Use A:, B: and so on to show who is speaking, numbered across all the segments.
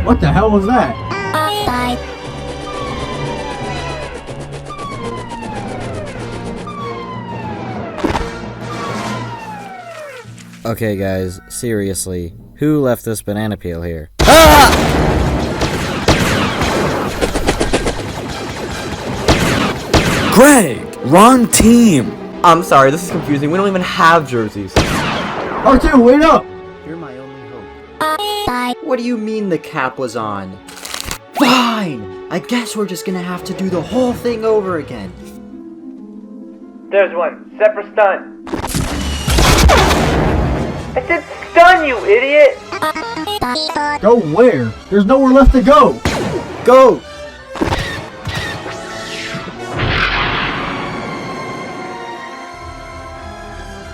A: What the hell was that?
B: Okay guys, seriously, who left this banana peel here? Ah!
C: Greg! Wrong team! I'm sorry, this is confusing. We don't even have jerseys.
A: R2, wait up!
C: You're my only hope. What do you mean the cap was on? Fine! I guess we're just gonna have to do the whole thing over again.
D: There's one. Set for stun. I said stun, you idiot!
A: Go where? There's nowhere left to go!
C: Go!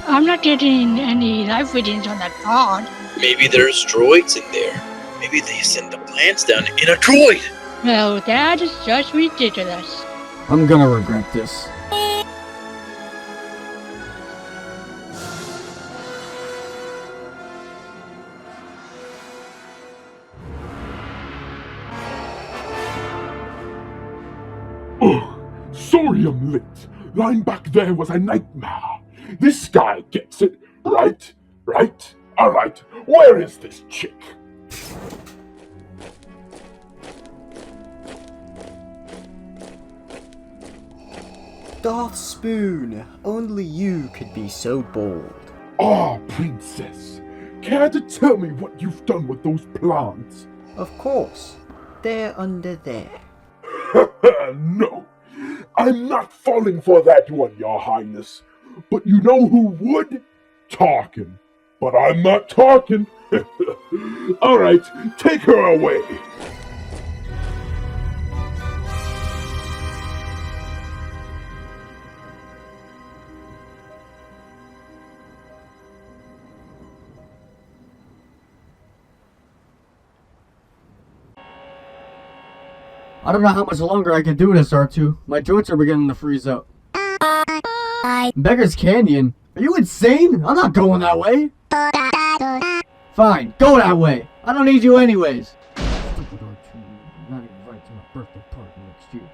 E: I'm not getting any live readings on that pod.
F: Maybe there's droids in there. Maybe they send the plants down in a droid.
E: No, that is just ridiculous.
A: I'm gonna regret this.
G: Sorry I'm late. Line back there was a nightmare. This guy gets it. Right? Right? Alright, where is this chick?
C: Darth Spoon, only you could be so bold.
G: Ah, princess. Care to tell me what you've done with those plants?
C: Of course. They're under there.
G: No. I'm not falling for that one, your highness. But you know who would? Tarkin. But I'm not Tarkin. Alright, take her away.
A: I don't know how much longer I can do this, R2. My joints are beginning to freeze up. Beggar's Canyon? Are you insane? I'm not going that way. Fine, go that way. I don't need you anyways. Stupid R2. I'm not invited to my birthday party next year.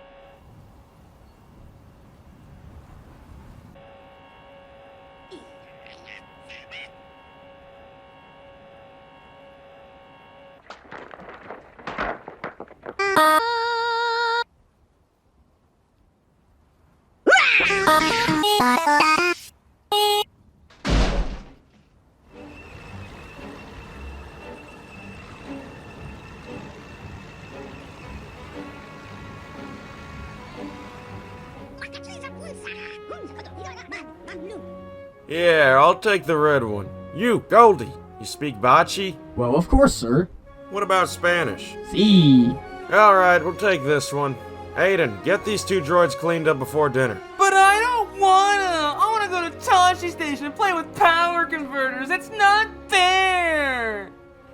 H: Yeah, I'll take the red one. You, Goldie, you speak Bachi?
A: Well, of course, sir.
H: What about Spanish?
A: See.
H: Alright, we'll take this one. Aiden, get these two droids cleaned up before dinner.
I: But I don't wanna! I wanna go to Tashi Station and play with power converters! It's not fair!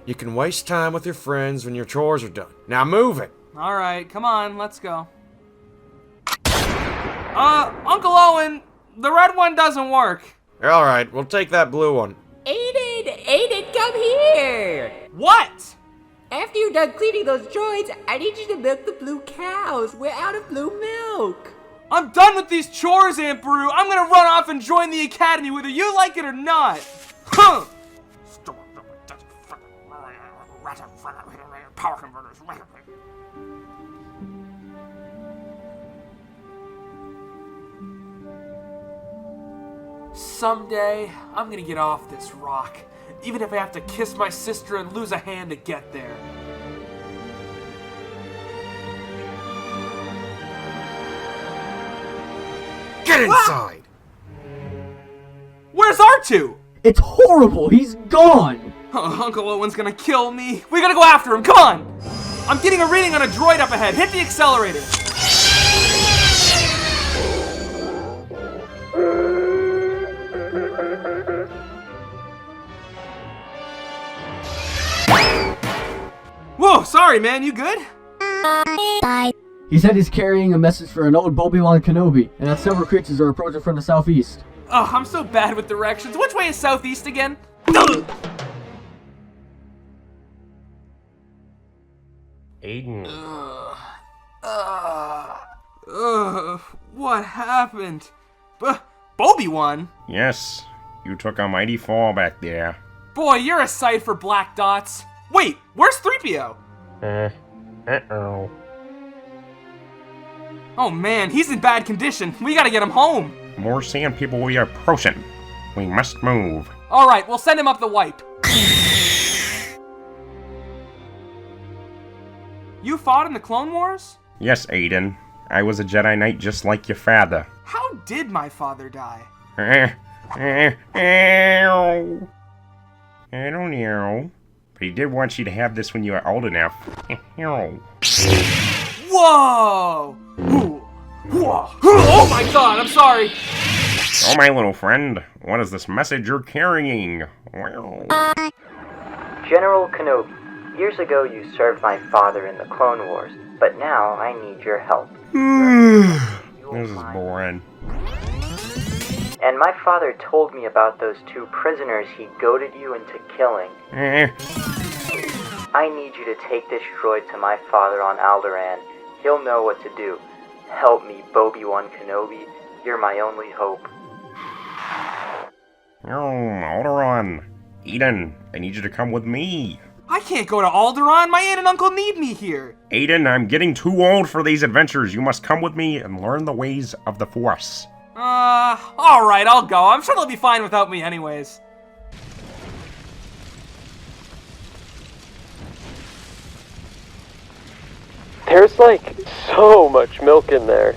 H: You can waste time with your friends when your chores are done. Now move it!
I: Alright, come on, let's go. Uncle Owen, the red one doesn't work.
H: Alright, we'll take that blue one.
J: Aiden, come here!
I: What?
J: After you're done cleaning those droids, I need you to milk the blue cows. We're out of blue milk.
I: I'm done with these chores, Aunt Brew. I'm gonna run off and join the academy whether you like it or not. Huh! Power converters. Someday, I'm gonna get off this rock, even if I have to kiss my sister and lose a hand to get there.
H: Get inside!
I: Where's R2?
A: It's horrible. He's gone.
I: Uncle Owen's gonna kill me. We gotta go after him. Come on! I'm getting a reading on a droid up ahead. Hit the accelerator. Whoa, sorry, man. You good?
A: He said he's carrying a message for an old Bobi-Wan Kenobi, and that several creatures are approaching from the southeast.
I: Oh, I'm so bad with directions. Which way is southeast again?
K: Aiden.
I: What happened? Bobi-Wan?
K: Yes, you took a mighty fall back there.
I: Boy, you're a sight for black dots. Wait, where's 3PO?
K: Uh-oh.
I: Oh man, he's in bad condition. We gotta get him home.
K: More sand people we are approaching. We must move.
I: Alright, we'll send him up the wipe. You fought in the Clone Wars?
K: Yes, Aiden. I was a Jedi Knight just like your father.
I: How did my father die?
K: I don't know. But he did want you to have this when you are old enough.
I: Whoa! Whoa! Oh my god, I'm sorry!
K: Oh, my little friend. What is this message you're carrying?
C: General Kenobi, years ago you served my father in the Clone Wars, but now I need your help.
K: This is boring.
C: And my father told me about those 2 prisoners he goaded you into killing. I need you to take this droid to my father on Alderaan. He'll know what to do. Help me, Bobi-Wan Kenobi. You're my only hope.
K: Alderaan. Aiden, I need you to come with me.
I: I can't go to Alderaan. My aunt and uncle need me here.
K: Aiden, I'm getting too old for these adventures. You must come with me and learn the ways of the Force.
I: Alright, I'll go. I'm sure they'll be fine without me anyways.
L: There's like so much milk in there.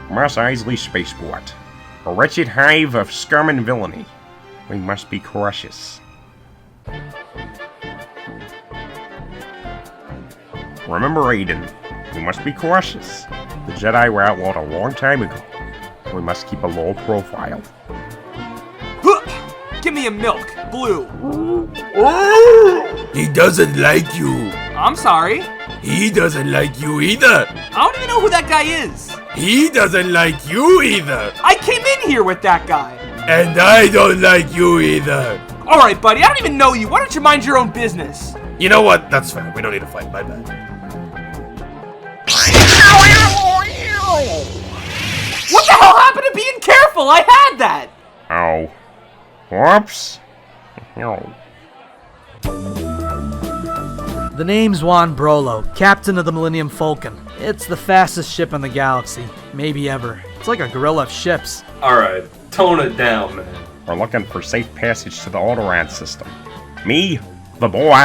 K: Mos Eisley Spaceport. A wretched hive of scum and villainy. We must be cautious. Remember, Aiden, we must be cautious. The Jedi were outlawed a long time ago. We must keep a low profile.
I: Give me a milk, blue.
M: He doesn't like you.
I: I'm sorry.
M: He doesn't like you either.
I: I don't even know who that guy is.
M: He doesn't like you either.
I: I came in here with that guy.
M: And I don't like you either.
I: Alright, buddy, I don't even know you. Why don't you mind your own business?
M: You know what? That's fair. We don't need to fight. My bad.
I: What the hell happened to being careful? I had that!
K: Oh. Whoops.
N: The name's Wan Brolo, captain of the Millennium Falcon. It's the fastest ship in the galaxy, maybe ever. It's like a gorilla of ships.
O: Alright, tone it down, man.
K: We're looking for safe passage to the Alderaan system. Me, the boy,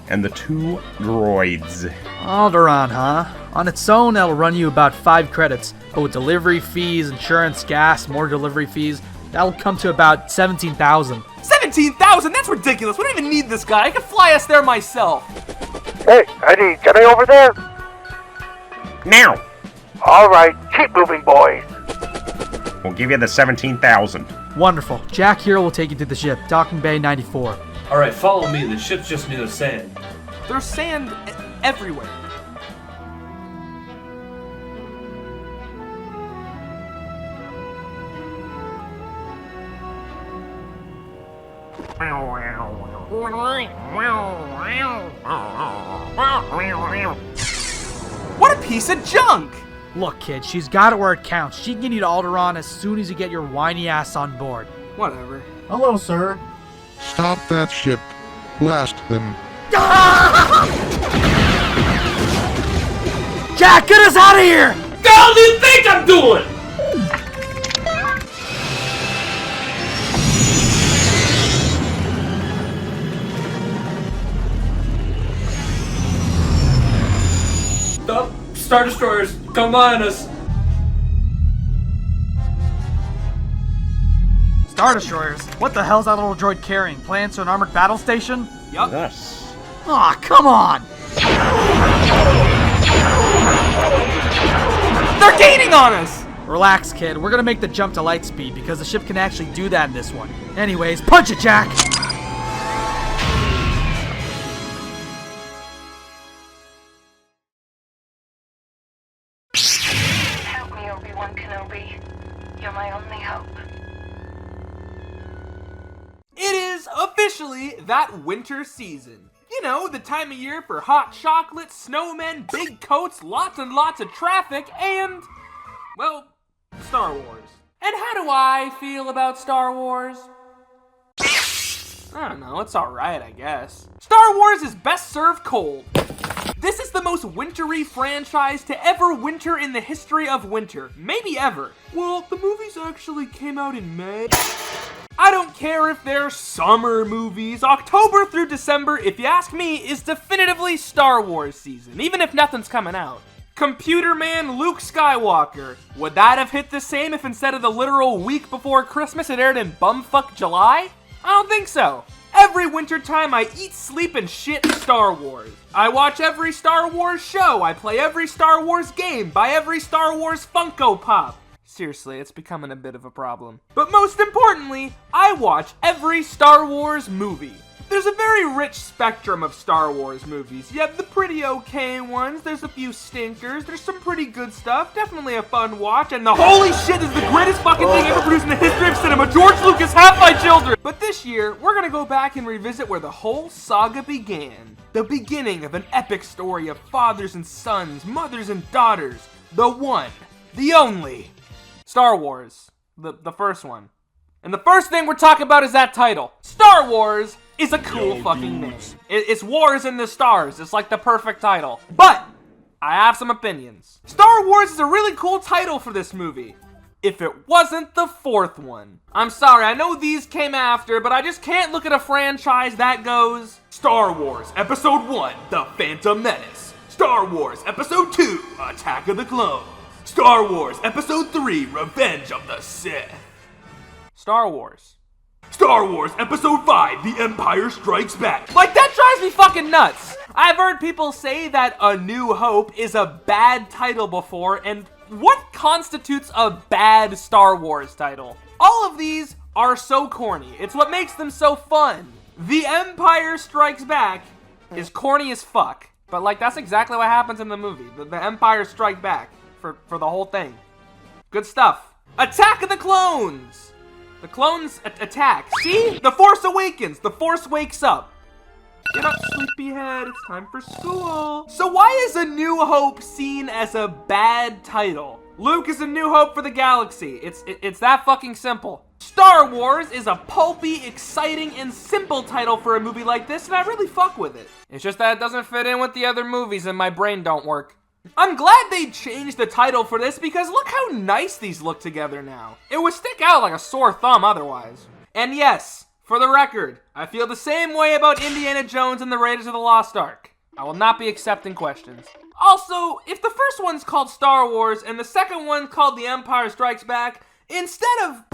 K: and the 2 droids.
N: Alderaan, huh? On its own, that'll run you about 5 credits, but with delivery fees, insurance, gas, more delivery fees, that'll come to about 17,000.
I: 17,000? That's ridiculous. We don't even need this guy. I can fly us there myself.
L: Hey, any Jedi over there?
K: Now!
L: Alright, keep moving, boys.
K: We'll give you the 17,000.
N: Wonderful. Jack here will take you to the ship, Docking Bay 94.
O: Alright, follow me. The ship's just made of sand.
I: There's sand everywhere. What a piece of junk!
N: Look, kid, she's got it where it counts. She can get you to Alderaan as soon as you get your whiny ass on board.
I: Whatever.
A: Hello, sir.
P: Stop that ship. Blast them.
N: Jack, get us out of here!
O: What the hell do you think I'm doing? Stop. Star Destroyers, come on us.
N: Star Destroyers? What the hell's that little droid carrying? Plans to an armored battle station?
I: Yup.
K: Yes.
N: Aw, come on!
I: They're gaining on us!
N: Relax, kid. We're gonna make the jump to light speed because the ship can actually do that in this one. Anyways, punch it, Jack!
Q: Help me, Obi-Wan Kenobi. You're my only hope.
I: It is officially that winter season. You know, the time of year for hot chocolate, snowmen, big coats, lots and lots of traffic, and, well, Star Wars. And how do I feel about Star Wars? I don't know, it's alright, I guess. Star Wars is best served cold. This is the most wintry franchise to ever winter in the history of winter. Maybe ever. Well, the movies actually came out in May. I don't care if they're summer movies. October through December, if you ask me, is definitively Star Wars season, even if nothing's coming out. Computer Man Luke Skywalker. Would that have hit the same if instead of the literal week before Christmas it aired in bumfuck July? I don't think so. Every wintertime I eat, sleep, and shit Star Wars. I watch every Star Wars show, I play every Star Wars game, buy every Star Wars Funko Pop. Seriously, it's becoming a bit of a problem. But most importantly, I watch every Star Wars movie. There's a very rich spectrum of Star Wars movies. You have the pretty okay ones, there's a few stinkers, there's some pretty good stuff, definitely a fun watch, and the holy shit is the greatest fucking thing ever produced in the history of cinema. George Lucas, have my children! But this year, we're gonna go back and revisit where the whole saga began. The beginning of an epic story of fathers and sons, mothers and daughters. The one, the only, Star Wars. The first one. And the first thing we're talking about is that title. Star Wars is a cool fucking name. It's Wars in the Stars. It's like the perfect title. But I have some opinions. Star Wars is a really cool title for this movie. If it wasn't the fourth one. I'm sorry, I know these came after, but I just can't look at a franchise that goes Star Wars Episode 1, The Phantom Menace. Star Wars Episode 2, Attack of the Clones. Star Wars Episode 3, Revenge of the Sith. Star Wars. Star Wars Episode 5, The Empire Strikes Back. Like, that drives me fucking nuts. I've heard people say that A New Hope is a bad title before, and what constitutes a bad Star Wars title? All of these are so corny. It's what makes them so fun. The Empire Strikes Back is corny as fuck. But, like, that's exactly what happens in the movie. The Empire Strike Back for the whole thing. Good stuff. Attack of the Clones. The clones attack. See? The Force awakens. The Force wakes up. Get up, sleepyhead. It's time for school. So why is A New Hope seen as a bad title? Luke is a new hope for the galaxy. It's that fucking simple. Star Wars is a pulpy, exciting, and simple title for a movie like this, and I really fuck with it. It's just that it doesn't fit in with the other movies and my brain don't work. I'm glad they changed the title for this because look how nice these look together now. It would stick out like a sore thumb otherwise. And yes, for the record, I feel the same way about Indiana Jones and the Raiders of the Lost Ark. I will not be accepting questions. Also, if the first one's called Star Wars and the second one called The Empire Strikes Back, instead of...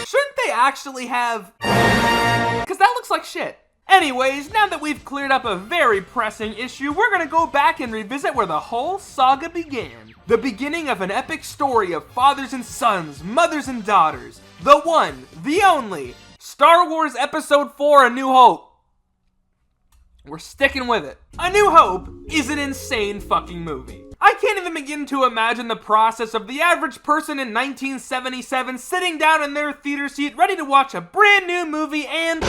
I: shouldn't they actually have... because that looks like shit. Anyways, now that we've cleared up a very pressing issue, we're gonna go back and revisit where the whole saga began. The beginning of an epic story of fathers and sons, mothers and daughters. The one, the only, Star Wars Episode 4, A New Hope. We're sticking with it. A New Hope is an insane fucking movie. I can't even begin to imagine the process of the average person in 1977 sitting down in their theater seat ready to watch a brand new movie and...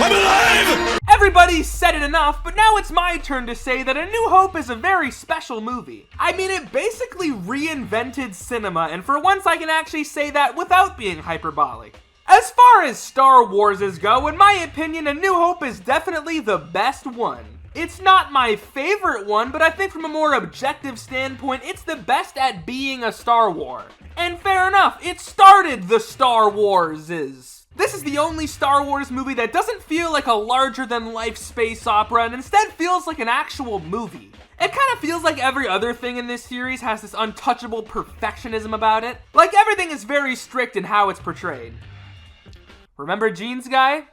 I: I'm alive! Everybody said it enough, but now it's my turn to say that A New Hope is a very special movie. I mean, it basically reinvented cinema, and for once I can actually say that without being hyperbolic. As far as Star Warses go, in my opinion, A New Hope is definitely the best one. It's not my favorite one, but I think from a more objective standpoint, it's the best at being a Star War. And fair enough, it started the Star Warses. This is the only Star Wars movie that doesn't feel like a larger-than-life space opera and instead feels like an actual movie. It kind of feels like every other thing in this series has this untouchable perfectionism about it. Like everything is very strict in how it's portrayed. Remember Jeans Guy?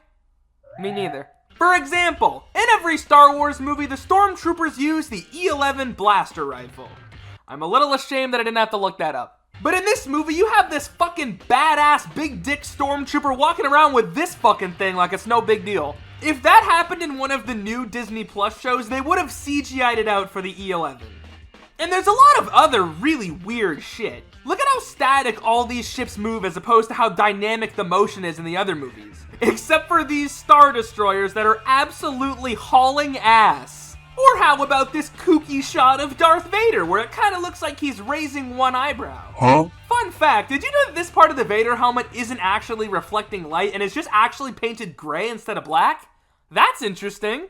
I: Me neither. For example, in every Star Wars movie, the stormtroopers use the E11 blaster rifle. I'm a little ashamed that I didn't have to look that up. But in this movie, you have this fucking badass big dick stormtrooper walking around with this fucking thing like it's no big deal. If that happened in one of the new Disney Plus shows, they would have CGI'd it out for the E11. And there's a lot of other really weird shit. Look at how static all these ships move as opposed to how dynamic the motion is in the other movies. Except for these Star Destroyers that are absolutely hauling ass. Or how about this kooky shot of Darth Vader where it kind of looks like he's raising one eyebrow?
G: Huh?
I: Fun fact, did you know that this part of the Vader helmet isn't actually reflecting light and it's just actually painted gray instead of black? That's interesting.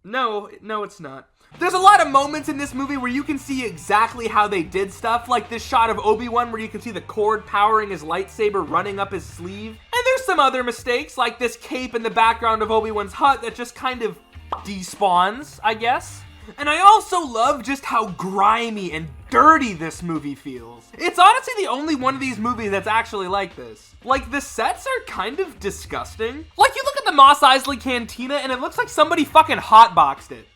I: No, it's not. There's a lot of moments in this movie where you can see exactly how they did stuff, like this shot of Obi-Wan where you can see the cord powering his lightsaber running up his sleeve. And there's some other mistakes, like this cape in the background of Obi-Wan's hut that just kind of despawns, I guess. And I also love just how grimy and dirty this movie feels. It's honestly the only one of these movies that's actually like this. Like, the sets are kind of disgusting. Like, you look at the Mos Eisley Cantina and it looks like somebody fucking hotboxed it.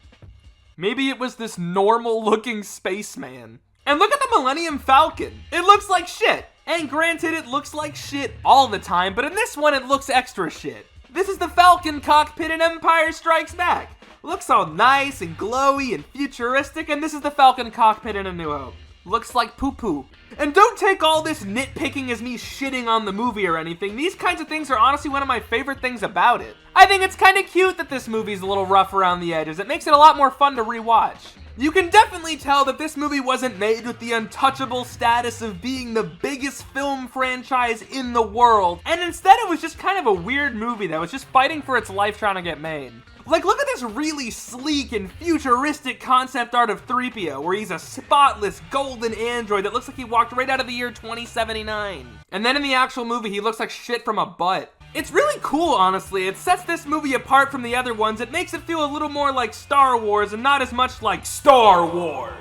I: Maybe it was this normal-looking spaceman. And look at the Millennium Falcon. It looks like shit. And granted, it looks like shit all the time, but in this one, it looks extra shit. This is the Falcon cockpit in Empire Strikes Back. Looks all nice and glowy and futuristic, and this is the Falcon cockpit in A New Hope. Looks like poo-poo. And don't take all this nitpicking as me shitting on the movie or anything. These kinds of things are honestly one of my favorite things about it. I think it's kind of cute that this movie's a little rough around the edges. It makes it a lot more fun to rewatch. You can definitely tell that this movie wasn't made with the untouchable status of being the biggest film franchise in the world, and instead it was just kind of a weird movie that was just fighting for its life trying to get made. Like, look at this really sleek and futuristic concept art of 3PO, where he's a spotless golden android that looks like he walked right out of the year 2079. And then in the actual movie, he looks like shit from a butt. It's really cool, honestly. It sets this movie apart from the other ones. It makes it feel a little more like Star Wars and not as much like Star Wars.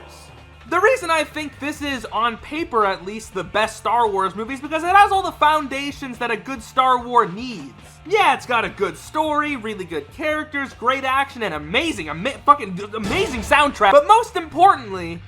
I: The reason I think this is, on paper at least, the best Star Wars movie is because it has all the foundations that a good Star Wars needs. Yeah, it's got a good story, really good characters, great action, and amazing soundtrack. But most importantly,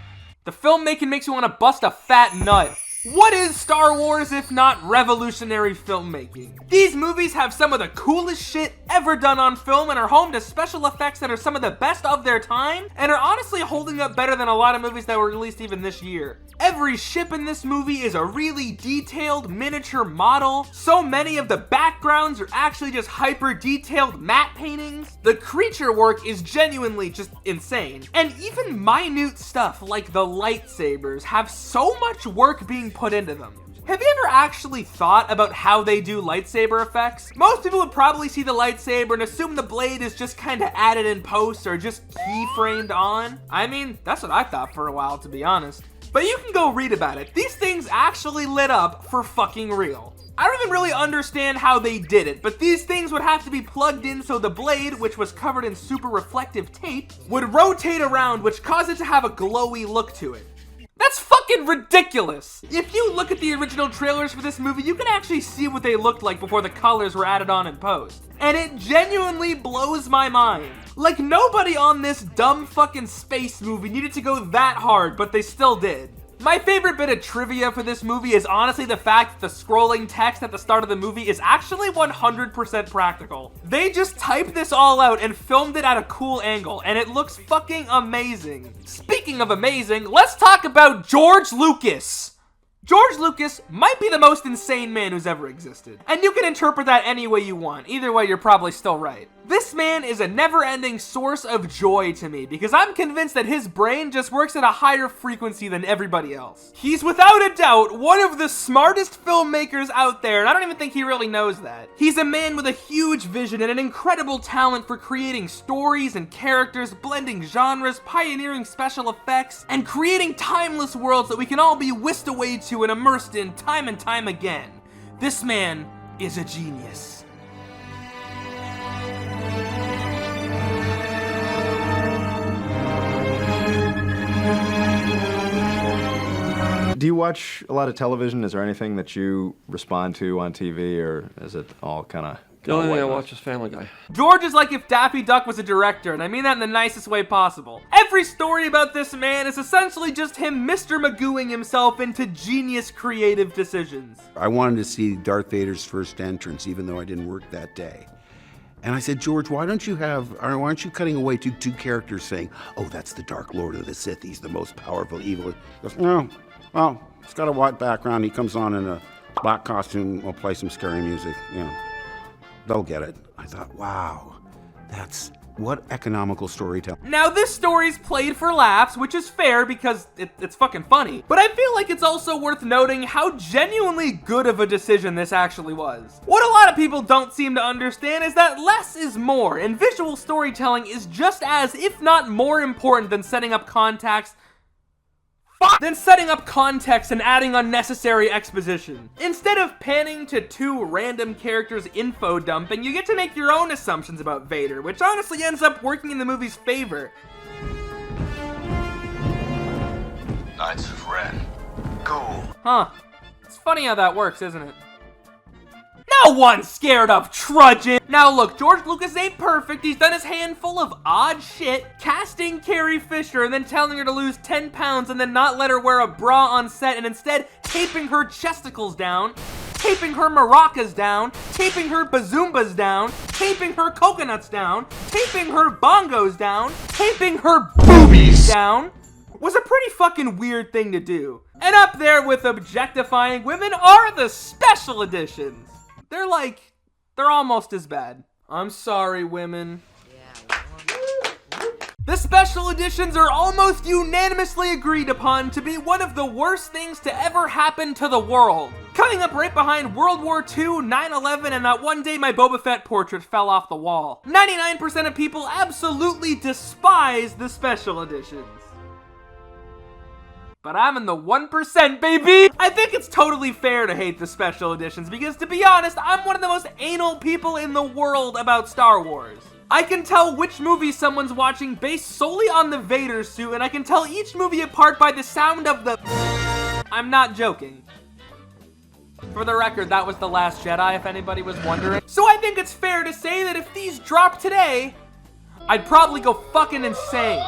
I: the filmmaking makes you want to bust a fat nut. What is Star Wars if not revolutionary filmmaking? These movies have some of the coolest shit ever done on film and are home to special effects that are some of the best of their time and are honestly holding up better than a lot of movies that were released even this year. Every ship in this movie is a really detailed miniature model. So many of the backgrounds are actually just hyper detailed matte paintings. The creature work is genuinely just insane. And even minute stuff like the lightsabers have so much work being put into them. Have you ever actually thought about how they do lightsaber effects? Most people would probably see the lightsaber and assume the blade is just kind of added in post or just keyframed on. I mean, that's what I thought for a while, to be honest. But you can go read about it. These things actually lit up for fucking real. I don't even really understand how they did it, but these things would have to be plugged in so the blade, which was covered in super reflective tape, would rotate around, which caused it to have a glowy look to it. That's fucking ridiculous! If you look at the original trailers for this movie, you can actually see what they looked like before the colors were added on in post. And it genuinely blows my mind. Like, nobody on this dumb fucking space movie needed to go that hard, but they still did. My favorite bit of trivia for this movie is honestly the fact that the scrolling text at the start of the movie is actually 100% practical. They just typed this all out and filmed it at a cool angle, and it looks fucking amazing. Speaking of amazing, let's talk about George Lucas. George Lucas might be the most insane man who's ever existed. And you can interpret that any way you want. Either way, you're probably still right. This man is a never-ending source of joy to me because I'm convinced that his brain just works at a higher frequency than everybody else. He's without a doubt one of the smartest filmmakers out there, and I don't even think he really knows that. He's a man with a huge vision and an incredible talent for creating stories and characters, blending genres, pioneering special effects, and creating timeless worlds that we can all be whisked away to and immersed in time and time again. This man is a genius.
R: Do you watch a lot of television? Is there anything that you respond to on TV, or is it all kind of...
O: The only thing I watch is Family Guy.
I: George is like if Daffy Duck was a director, and I mean that in the nicest way possible. Every story about this man is essentially just him Mr. Magooing himself into genius creative decisions.
S: I wanted to see Darth Vader's first entrance, even though I didn't work that day. And I said, George, why aren't you cutting away to two characters saying, oh, that's the Dark Lord of the Sith, he's the most powerful evil? He goes, no, well, he's got a white background, he comes on in a black costume, we'll play some scary music, they'll get it. I thought, wow, what economical storytelling.
I: Now, this story's played for laughs, which is fair because it's fucking funny. But I feel like it's also worth noting how genuinely good of a decision this actually was. What a lot of people don't seem to understand is that less is more, and visual storytelling is just as, if not more important than setting up context and adding unnecessary exposition. Instead of panning to two random characters info dumping, you get to make your own assumptions about Vader, which honestly ends up working in the movie's favor.
T: Knights of Ren. Cool.
I: Huh. It's funny how that works, isn't it? No one's scared of trudging! Now look, George Lucas ain't perfect. He's done his handful of odd shit, casting Carrie Fisher and then telling her to lose 10 pounds and then not let her wear a bra on set and instead taping her chesticles down, taping her maracas down, taping her bazoombas down, taping her coconuts down, taping her bongos down, taping her boobies down, was a pretty fucking weird thing to do. And up there with objectifying women are the special editions. They're almost as bad. I'm sorry, women. The special editions are almost unanimously agreed upon to be one of the worst things to ever happen to the world. Coming up right behind World War II, 9/11, and that one day my Boba Fett portrait fell off the wall. 99% of people absolutely despise the special editions. But I'm in the 1%, baby! I think it's totally fair to hate the special editions because, to be honest, I'm one of the most anal people in the world about Star Wars. I can tell which movie someone's watching based solely on the Vader suit, and I can tell each movie apart by the sound of the... I'm not joking. For the record, that was The Last Jedi, if anybody was wondering. So I think it's fair to say that if these dropped today, I'd probably go fucking insane.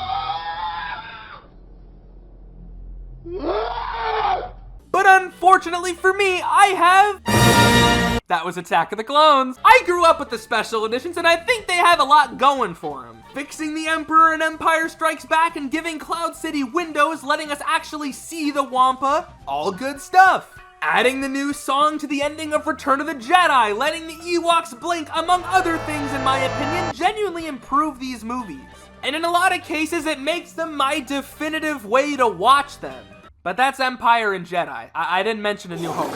I: But unfortunately for me, I have... That was Attack of the Clones. I grew up with the special editions and I think they have a lot going for them. Fixing the Emperor and Empire Strikes Back and giving Cloud City windows, letting us actually see the Wampa. All good stuff. Adding the new song to the ending of Return of the Jedi, letting the Ewoks blink, among other things, in my opinion, genuinely improve these movies. And in a lot of cases, it makes them my definitive way to watch them. But that's Empire and Jedi. I didn't mention A New Hope.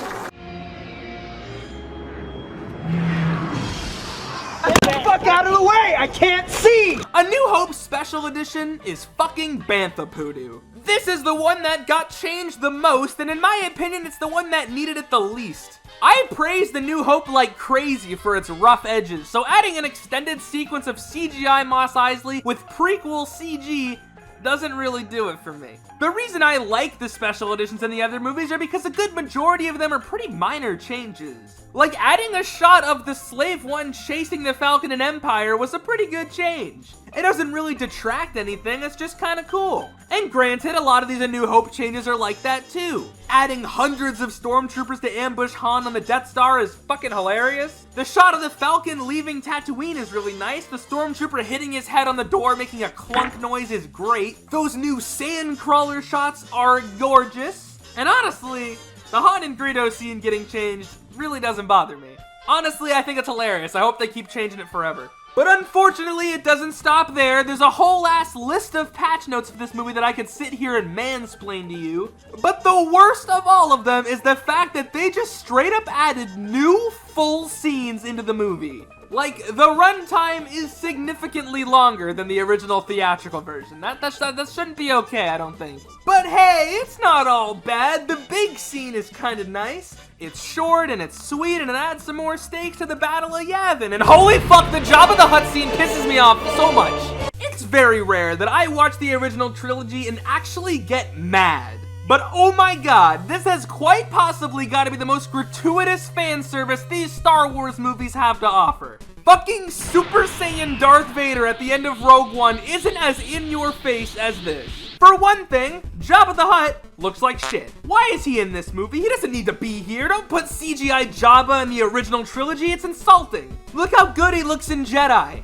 D: Get the fuck out of the way! I can't see!
I: A New Hope Special Edition is fucking Bantha Poodoo. This is the one that got changed the most, and in my opinion, it's the one that needed it the least. I praise The New Hope like crazy for its rough edges, so adding an extended sequence of CGI Mos Eisley with prequel CG doesn't really do it for me. The reason I like the special editions in the other movies are because a good majority of them are pretty minor changes. Like adding a shot of the Slave One chasing the Falcon in Empire was a pretty good change. It doesn't really detract anything, it's just kinda cool. And granted, a lot of these A New Hope changes are like that too. Adding hundreds of stormtroopers to ambush Han on the Death Star is fucking hilarious. The shot of the Falcon leaving Tatooine is really nice. The stormtrooper hitting his head on the door making a clunk noise is great. Those new sand crawler shots are gorgeous. And honestly, the Han and Greedo scene getting changed really doesn't bother me. Honestly, I think it's hilarious. I hope they keep changing it forever. But unfortunately, it doesn't stop there. There's a whole ass list of patch notes for this movie that I could sit here and mansplain to you. But the worst of all of them is the fact that they just straight up added new full scenes into the movie. Like, the runtime is significantly longer than the original theatrical version. That shouldn't be okay, I don't think. But hey, it's not all bad. The big scene is kind of nice. It's short and it's sweet and it adds some more stakes to the Battle of Yavin. And holy fuck, the Jabba the Hutt scene pisses me off so much. It's very rare that I watch the original trilogy and actually get mad. But oh my god, this has quite possibly got to be the most gratuitous fan service these Star Wars movies have to offer. Fucking Super Saiyan Darth Vader at the end of Rogue One isn't as in your face as this. For one thing, Jabba the Hutt looks like shit. Why is he in this movie? He doesn't need to be here. Don't put CGI Jabba in the original trilogy. It's insulting. Look how good he looks in Jedi.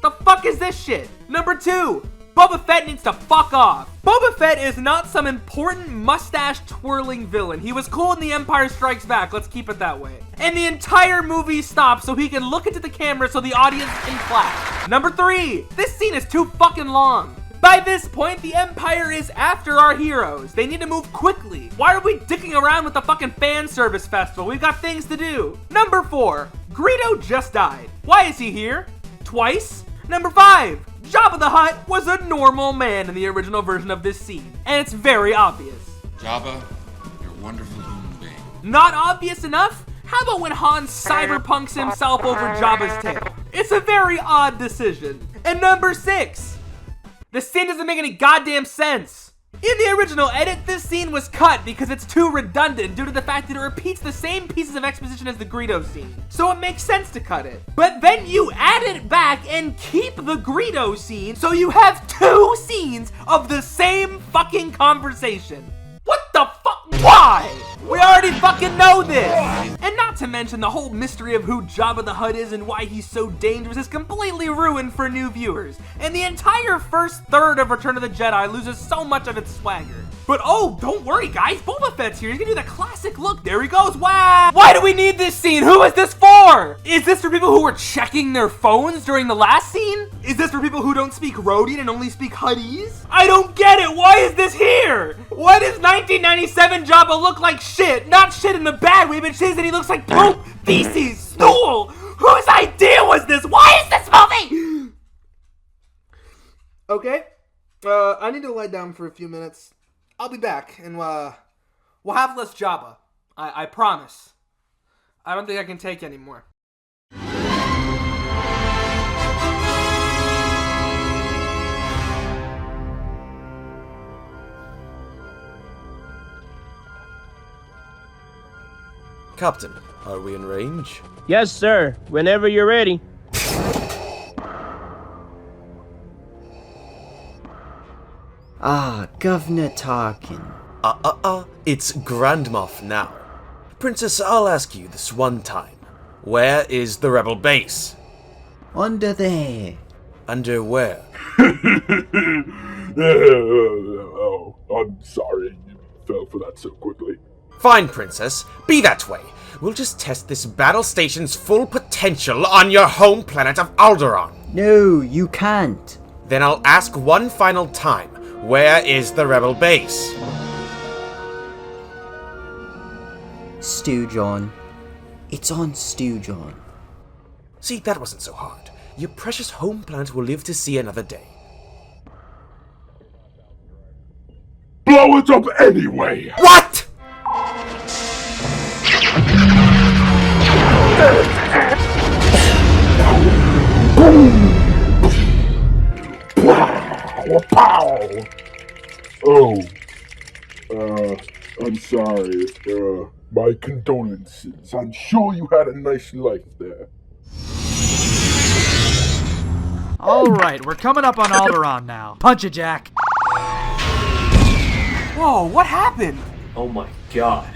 I: The fuck is this shit? Number 2, Boba Fett needs to fuck off. Boba Fett is not some important mustache-twirling villain. He was cool in The Empire Strikes Back, let's keep it that way. And the entire movie stops so he can look into the camera so the audience can clap. Number 3, this scene is too fucking long. By this point, the Empire is after our heroes. They need to move quickly. Why are we dicking around with the fucking fan service festival? We've got things to do. Number 4, Greedo just died. Why is he here? Twice? Number 5, Jabba the Hutt was a normal man in the original version of this scene, and it's very obvious.
U: Jabba, you're a wonderful human being.
I: Not obvious enough? How about when Han cyberpunks himself over Jabba's tail? It's a very odd decision. And number 6, the scene doesn't make any goddamn sense. In the original edit, this scene was cut because it's too redundant due to the fact that it repeats the same pieces of exposition as the Greedo scene. So it makes sense to cut it. But then you add it back and keep the Greedo scene, so you have 2 scenes of the same fucking conversation. What the fuck? Why? We already fucking know this! And not to mention the whole mystery of who Jabba the Hutt is and why he's so dangerous is completely ruined for new viewers. And the entire first third of Return of the Jedi loses so much of its swagger. But oh, don't worry guys, Boba Fett's here. He's gonna do the classic look. There he goes. Wow! Why do we need this scene? Who is this for? Is this for people who were checking their phones during the last scene? Is this for people who don't speak Rhodian and only speak Huttese? I don't get it. Why is this here? Why does 1997 Jabba look like shit? Not shit in a bad way, but shit that he looks like poop, feces, stool. Whose idea was this? Why is this movie? Okay. I need to lie down for a few minutes. I'll be back, and we'll have less Jabba. I promise. I don't think I can take any more.
H: Captain, are we in range?
L: Yes, sir. Whenever you're ready.
C: Ah, Governor talking.
H: It's Grand Moff now. Princess, I'll ask you this one time. Where is the rebel base?
C: Under there.
H: Under where?
G: Oh, I'm sorry you fell for that so quickly.
H: Fine, Princess. Be that way. We'll just test this battle station's full potential on your home planet of Alderaan.
C: No, you can't.
H: Then I'll ask one final time. Where is the rebel base?
C: Stew John. It's on Stew John.
H: See, that wasn't so hard. Your precious home planet will live to see another day.
G: Blow it up anyway!
H: What?!
G: Pow! Oh, I'm sorry. My condolences. I'm sure you had a nice life there.
N: Alright, we're coming up on Alderaan now. Punch it, Jack.
I: Whoa, what happened?
O: Oh my god.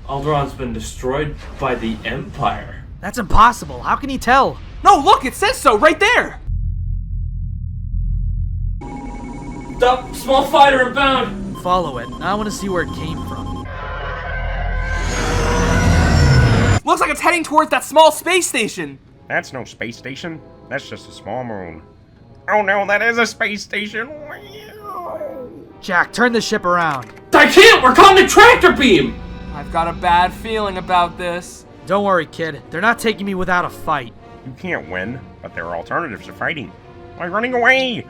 O: Alderaan's been destroyed by the Empire.
N: That's impossible. How can he tell?
I: No, look, it says so right there.
O: Stop, small fighter inbound.
N: Follow it. I want to see where it came from.
I: Looks like it's heading towards that small space station.
K: That's no space station. That's just a small moon. Oh no, that is a space station.
N: Jack, turn the ship around.
O: I can't! We're caught in a tractor beam!
I: I've got a bad feeling about this.
N: Don't worry, kid. They're not taking me without a fight.
K: You can't win, but there are alternatives to fighting. Like running away!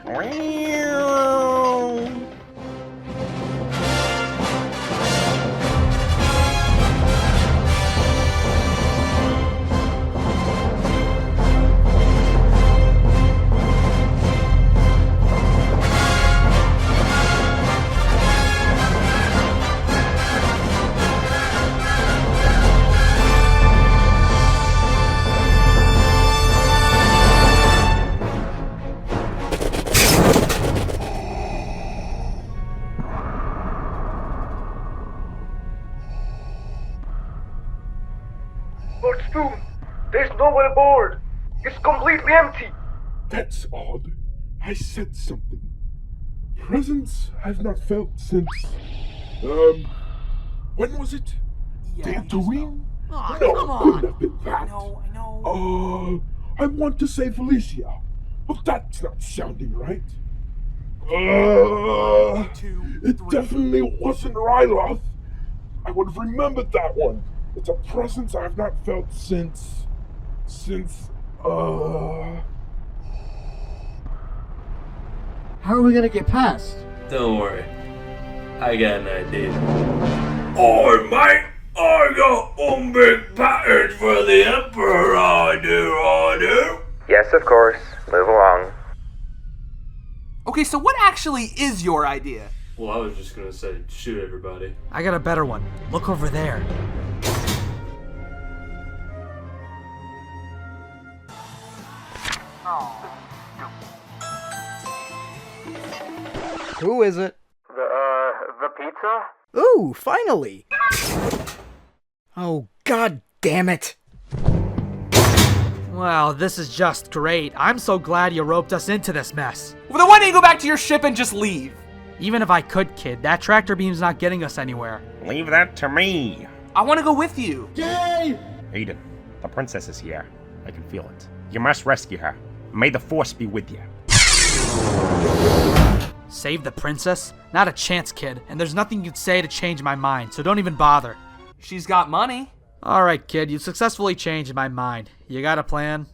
D: Lord Spoon, there's no one aboard. It's completely empty.
G: That's odd. I said something. Presence I've not felt since... when was it? Tatooine?
I: Aw,
G: No,
I: come on.
G: couldn't have been that.
I: I know.
G: I want to say Felicia. But that's not sounding right. It definitely wasn't Ryloth. I would have remembered that one. It's a presence I've not felt since...
A: How are we gonna get past?
O: Don't worry. I got an idea.
M: Oi, mate! I got one big package for the Emperor, I do.
D: Yes, of course. Move along.
I: Okay, so what actually is your idea?
O: Well, I was just gonna say, shoot everybody.
N: I got a better one. Look over there.
B: Who is it?
D: The pizza?
B: Ooh, finally! Oh, god damn it!
N: Well, this is just great. I'm so glad you roped us into this mess.
I: Well, then why don't you go back to your ship and just leave?
N: Even if I could, kid, that tractor beam's not getting us anywhere.
K: Leave that to me.
I: I want to go with you.
A: Yay!
K: Aiden, the princess is here. I can feel it. You must rescue her. May the force be with you.
N: Save the princess? Not a chance, kid. And there's nothing you'd say to change my mind, so don't even bother.
I: She's got money.
N: Alright, kid, you successfully changed my mind. You got a plan?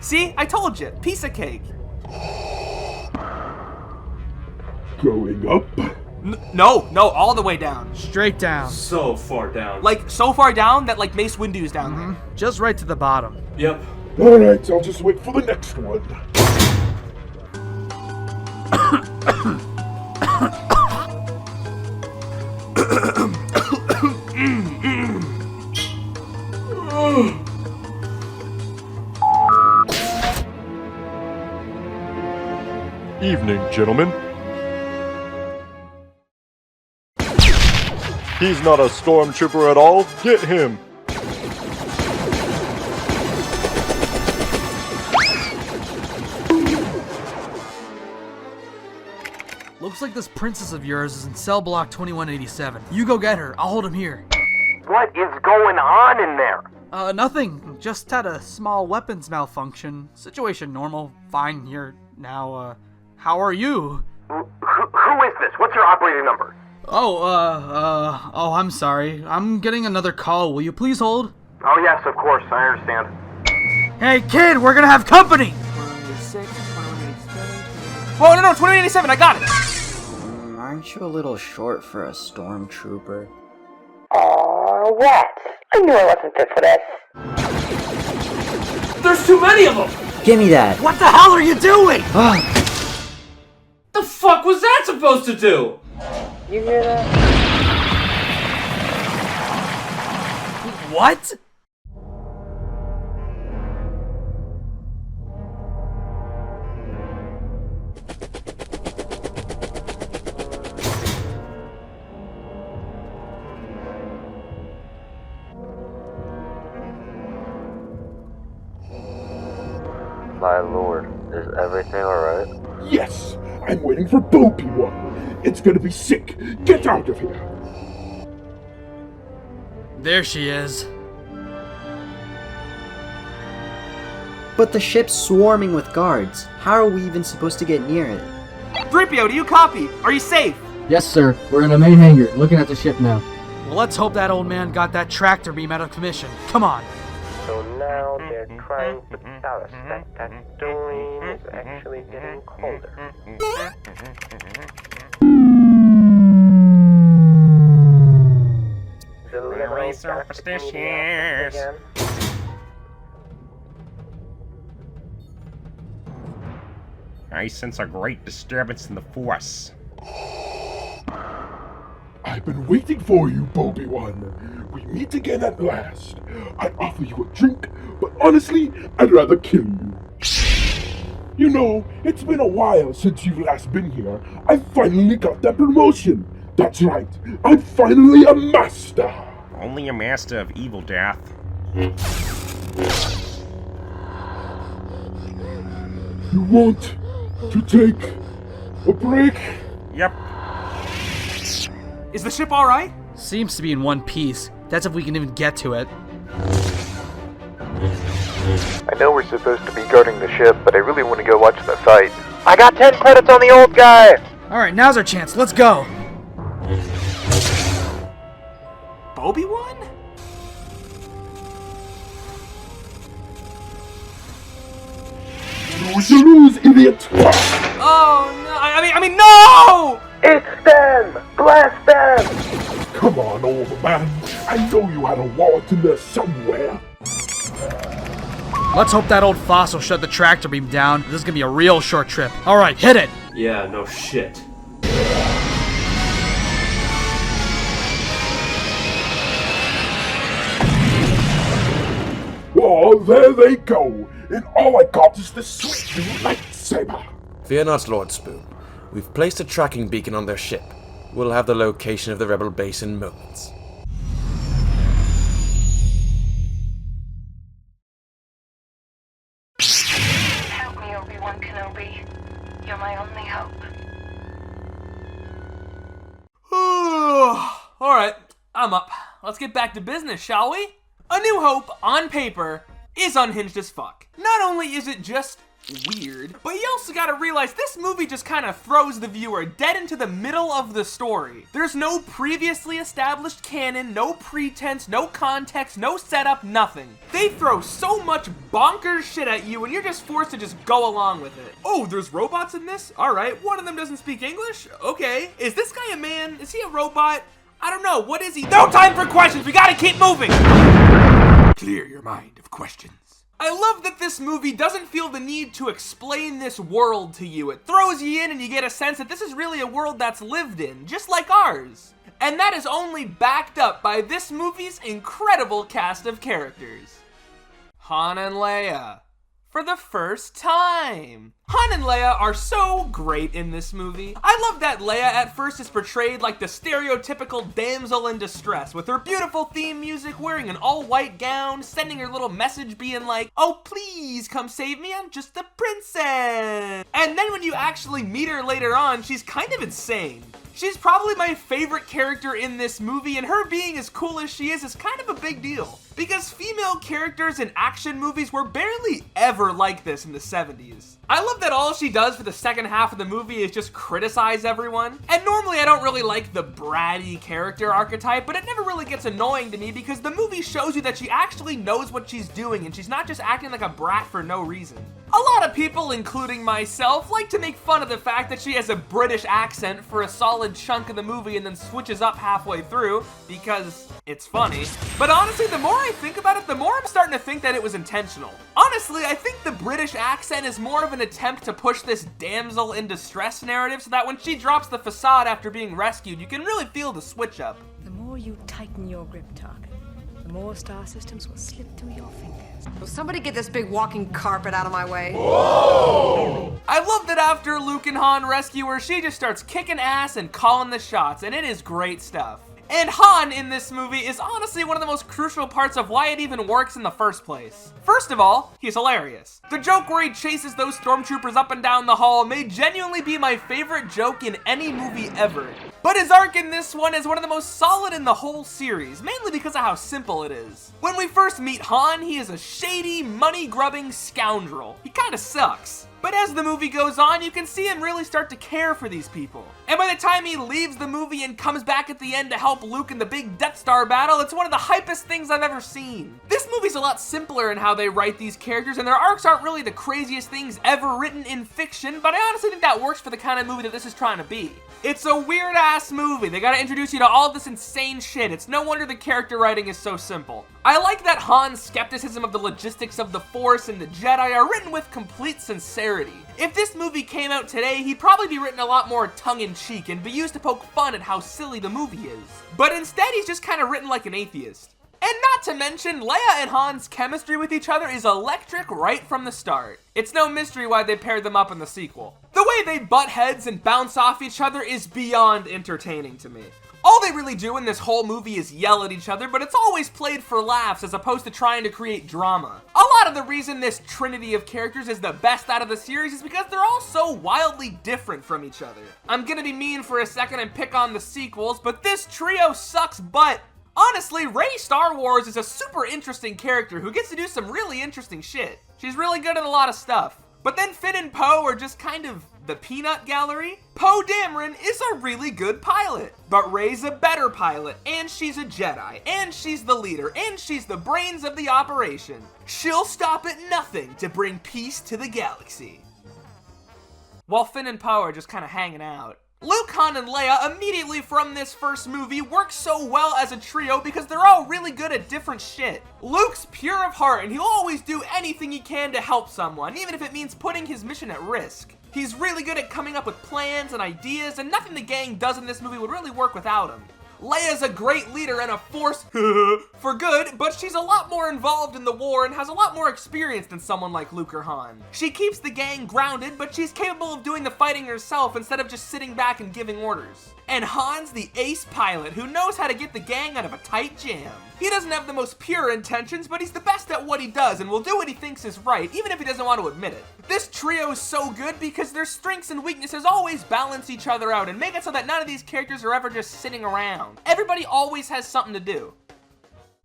I: See? I told you. Piece of cake.
G: Going up?
I: No, all the way down.
N: Straight down.
O: So far down.
I: Like, so far down that, like, Mace Windu's down there.
N: Just right to the bottom.
O: Yep.
G: Alright, I'll just wait for the next one.
V: Evening, gentlemen. He's not a stormtrooper at all. Get him.
N: Looks like this princess of yours is in cell block 2187. You go get her. I'll hold him here.
D: What is going on in there?
N: Nothing. Just had a small weapons malfunction. Situation normal. Fine here now. How are you?
D: Who is this? What's your operating number?
N: Oh, I'm sorry. I'm getting another call. Will you please hold?
D: Oh, yes, of course. I understand.
N: Hey, kid, we're gonna have company!
I: 2186, 2187. Oh, no, 2087, I got it!
C: Aren't you a little short for a stormtrooper?
Q: Aw, rats. I knew I wasn't fit for this.
O: There's too many of them!
C: Give me that!
N: What the hell are you doing?
O: The fuck was that supposed to do?
Q: You hear that?
N: What?
L: My lord, is everything alright?
G: Yes! I'm waiting for Bobi-Wan! It's gonna be sick! Get out of here!
N: There she is.
C: But the ship's swarming with guards. How are we even supposed to get near it?
I: 3PO, do you copy? Are you safe?
A: Yes, sir. We're in the main hangar, looking at the ship now.
N: Well, let's hope that old man got that tractor beam out of commission. Come on.
L: So now they're trying to tell us that Tatooine is actually getting colder.
K: Very superstitious. I sense a great disturbance in the Force.
G: I've been waiting for you, Bobi-Wan. We meet again at last. I offer you a drink, but honestly, I'd rather kill you. You know, it's been a while since you've last been here. I finally got that promotion. That's right, I'm finally a master.
K: Only a master of evil death.
G: You want to take a break?
K: Yep.
I: Is the ship alright?
N: Seems to be in one piece. That's if we can even get to it.
E: I know we're supposed to be guarding the ship, but I really want to go watch the fight.
L: I got 10 credits on the old guy!
N: Alright, now's our chance. Let's go!
I: Bobi-Wan?
G: Lose, you lose, idiot!
I: Oh no! I mean, no!
L: It's them! Blast them!
G: Come on, old man. I know you had a wallet in there somewhere.
N: Let's hope that old fossil shut the tractor beam down. This is gonna be a real short trip. Alright, hit it!
O: Yeah, no shit.
G: Oh, there they go. And all I got is the sweet new lightsaber.
H: Fear not, Lord Spoon. We've placed a tracking beacon on their ship. We'll have the location of the rebel base in moments.
Q: Help me, Obi-Wan Kenobi. You're my only hope.
I: Alright, I'm up. Let's get back to business, shall we? A New Hope, on paper, is unhinged as fuck. Not only is it just weird, but you also gotta realize this movie just kind of throws the viewer dead into the middle of the story. There's no previously established canon, no pretense, no context, no setup, nothing. They throw so much bonkers shit at you and you're just forced to just go along with it. Oh, there's robots in this? Alright, one of them doesn't speak English? Okay. Is this guy a man? Is he a robot? I don't know, what is he? No time for questions, we gotta keep moving! Clear your mind of questions. I love that this movie doesn't feel the need to explain this world to you. It throws you in and you get a sense that this is really a world that's lived in, just like ours. And that is only backed up by this movie's incredible cast of characters. Han and Leia. For the first time. Han and Leia are so great in this movie. I love that Leia at first is portrayed like the stereotypical damsel in distress, with her beautiful theme music, wearing an all-white gown, sending her little message being like, oh please come save me, I'm just a princess. And then when you actually meet her later on, she's kind of insane. She's probably my favorite character in this movie, and her being as cool as she is kind of a big deal. Because female characters in action movies were barely ever like this in the 70s. I love that all she does for the second half of the movie is just criticize everyone. And normally I don't really like the bratty character archetype, but it never really gets annoying to me because the movie shows you that she actually knows what she's doing and she's not just acting like a brat for no reason. A lot of people, including myself, like to make fun of the fact that she has a British accent for a solid chunk of the movie and then switches up halfway through because it's funny. But honestly, the more I think about it, the more I'm starting to think that it was intentional. Honestly, I think the British accent is more of an attempt to push this damsel in distress narrative so that when she drops the facade after being rescued, you can really feel the switch up.
F: The more you tighten your grip, Tarkin, the more star systems will slip through your fingers.
W: Will somebody get this big walking carpet out of my way?
I: Whoa! I love that after Luke and Han rescue her, she just starts kicking ass and calling the shots, and it is great stuff. And Han in this movie is honestly one of the most crucial parts of why it even works in the first place. First of all, he's hilarious. The joke where he chases those stormtroopers up and down the hall may genuinely be my favorite joke in any movie ever. But his arc in this one is one of the most solid in the whole series, mainly because of how simple it is. When we first meet Han, he is a shady, money-grubbing scoundrel. He kinda sucks. But as the movie goes on, you can see him really start to care for these people. And by the time he leaves the movie and comes back at the end to help Luke in the big Death Star battle, it's one of the hypest things I've ever seen. This movie's a lot simpler in how they write these characters, and their arcs aren't really the craziest things ever written in fiction, but I honestly think that works for the kind of movie that this is trying to be. It's a weird-ass movie. They gotta introduce you to all this insane shit. It's no wonder the character writing is so simple. I like that Han's skepticism of the logistics of the Force and the Jedi are written with complete sincerity. If this movie came out today, he'd probably be written a lot more tongue-in-cheek and be used to poke fun at how silly the movie is. But instead, he's just kind of written like an atheist. And not to mention, Leia and Han's chemistry with each other is electric right from the start. It's no mystery why they paired them up in the sequel. The way they butt heads and bounce off each other is beyond entertaining to me. All they really do in this whole movie is yell at each other, but it's always played for laughs as opposed to trying to create drama. A lot of the reason this trinity of characters is the best out of the series is because they're all so wildly different from each other. I'm gonna be mean for a second and pick on the sequels, but this trio sucks butt. Honestly, Rey Star Wars is a super interesting character who gets to do some really interesting shit. She's really good at a lot of stuff. But then Finn and Poe are just kind of the peanut gallery. Poe Dameron is a really good pilot, but Rey's a better pilot, and she's a Jedi, and she's the leader, and she's the brains of the operation. She'll stop at nothing to bring peace to the galaxy. While Finn and Poe are just kind of hanging out. Luke, Han, and Leia immediately from this first movie work so well as a trio because they're all really good at different shit. Luke's pure of heart and he'll always do anything he can to help someone, even if it means putting his mission at risk. He's really good at coming up with plans and ideas, and nothing the gang does in this movie would really work without him. Leia's a great leader and a force for good, but she's a lot more involved in the war and has a lot more experience than someone like Luke or Han. She keeps the gang grounded, but she's capable of doing the fighting herself instead of just sitting back and giving orders. And Han's the ace pilot who knows how to get the gang out of a tight jam. He doesn't have the most pure intentions, but he's the best at what he does and will do what he thinks is right, even if he doesn't want to admit it. This trio is so good because their strengths and weaknesses always balance each other out and make it so that none of these characters are ever just sitting around. Everybody always has something to do.